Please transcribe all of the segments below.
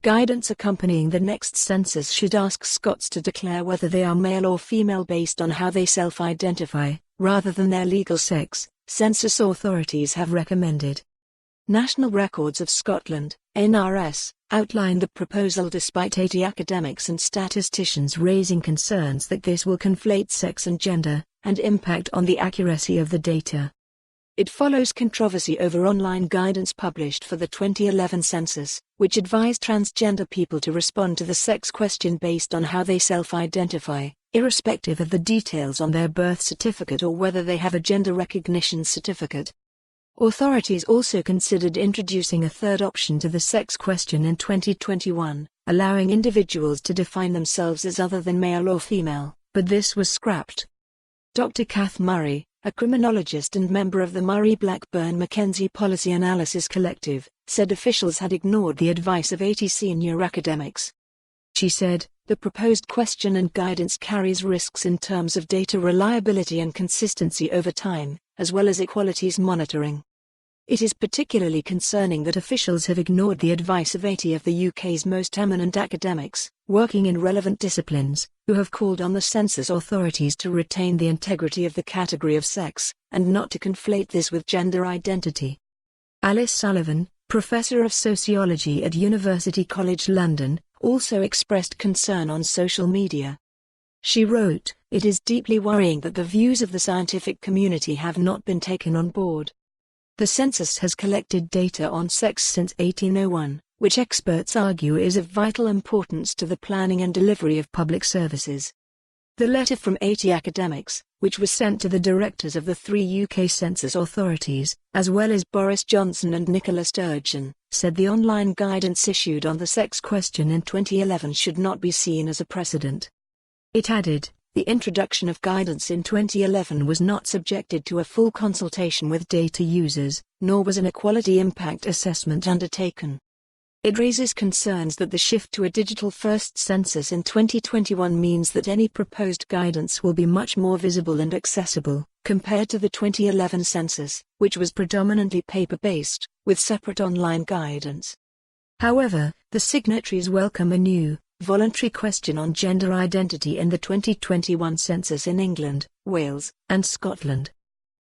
Guidance accompanying the next census should ask Scots to declare whether they are male or female based on how they self-identify, rather than their legal sex, census authorities have recommended. National Records of Scotland, NRS, outlined the proposal despite 80 academics and statisticians raising concerns that this will conflate sex and gender, and impact on the accuracy of the data. It follows controversy over online guidance published for the 2011 census, which advised transgender people to respond to the sex question based on how they self-identify, irrespective of the details on their birth certificate or whether they have a gender recognition certificate. Authorities also considered introducing a third option to the sex question in 2021, allowing individuals to define themselves as other than male or female, but this was scrapped. Dr. Kath Murray, a criminologist and member of the Murray-Blackburn-Mackenzie Policy Analysis Collective, said officials had ignored the advice of 80 senior academics. She said, "The proposed question and guidance carries risks in terms of data reliability and consistency over time, as well as equalities monitoring. It is particularly concerning that officials have ignored the advice of 80 of the UK's most eminent academics, working in relevant disciplines, who have called on the census authorities to retain the integrity of the category of sex, and not to conflate this with gender identity." Alice Sullivan, professor of sociology at University College London, also expressed concern on social media. She wrote, "It is deeply worrying that the views of the scientific community have not been taken on board. The census has collected data on sex since 1801, which experts argue is of vital importance to the planning and delivery of public services." The letter from 80 academics, which was sent to the directors of the 3 UK census authorities, as well as Boris Johnson and Nicola Sturgeon, said the online guidance issued on the sex question in 2011 should not be seen as a precedent. It added, "The introduction of guidance in 2011 was not subjected to a full consultation with data users, nor was an equality impact assessment undertaken. It raises concerns that the shift to a digital-first census in 2021 means that any proposed guidance will be much more visible and accessible, compared to the 2011 census, which was predominantly paper-based, with separate online guidance." However, the signatories welcome a new, voluntary question on gender identity in the 2021 census in England, Wales, and Scotland.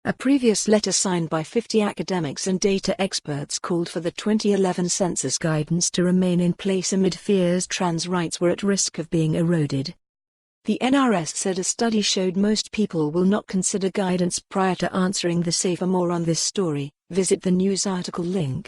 A previous letter signed by 50 academics and data experts called for the 2011 census guidance to remain in place amid fears trans rights were at risk of being eroded. The NRS said a study showed most people will not consider guidance prior to answering. For more on this story, visit the news article link.